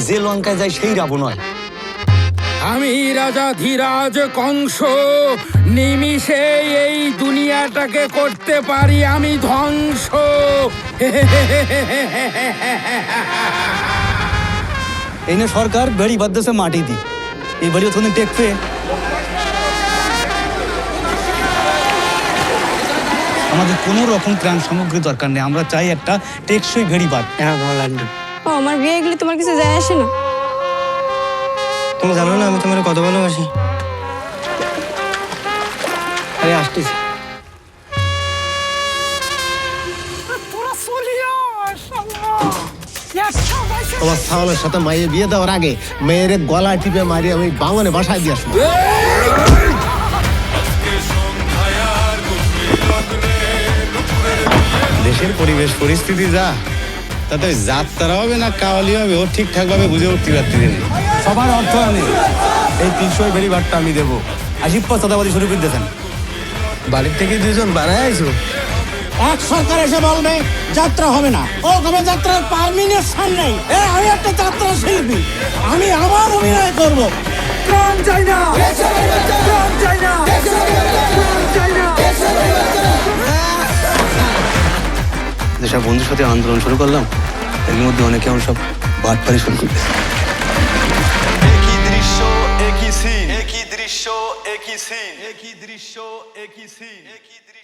যে লঙ্কায় যায় সেই রাবণ হয়। আমি রাজা ধীরাজ কংস, নিমিষে এই দুনিয়াটাকে করতে পারি আমি ধ্বংস। এই না সরকার বেড়ি বাঁধতেছে মাটি দি, এই বাড়ি ওখানে টেকবে। আমাদের কোনো রকম ত্রাণ সামগ্রী দরকার নেই, আমরা চাই একটা টেকসই ভেড়ি বাঁধ। হ্যাঁ লাড্ডু, ও আমার বিয়ে গেলে তোমার কিছু যায় আসে না? তুমি জানো না আমি তোমার কত ভালোবাসি। আরে আসতেছি। তোমার ছাওয়ালের সাথে মাইয়ে বিয়ে দেওয়ার আগে মেয়ের গলা টিপে মারি আমি বাঙনে বাসায় দিয়ে আসবো। দেশের পরিবেশ পরিস্থিতি যা, তাতে যাত্রা হবে না কাওয়ালি হবে ও ঠিকঠাক ভাবে বুঝে উঠতে পারতে দেবে। সবার অর্থ আমি এই 300 ভেড়ি বাঁধটা আমি দেবো। 80% চাঁদাবাজি শুরু করে দিয়েছেন। বাড়ির থেকে দুজন বানায় আইসো। এক সরকার এসে বলবে যাত্রা হবে না, ও কবে যাত্রার পারমিনেশন নেই। আমি একটা যাত্রা শিল্পী, আমি আবার অভিনয় করবো। প্রাণ চাই না, প্রাণ চাই না, প্রাণ চাই না। যেসব বন্ধুর সাথে আন্দোলন শুরু করলাম, এর মধ্যে অনেকে আমার সব বাটপারি শুরু করবে। একই দৃশ্য একই সিন, একই দৃশ্য একই সিন, একই দৃশ্য একই সিন, একই দৃশ্য।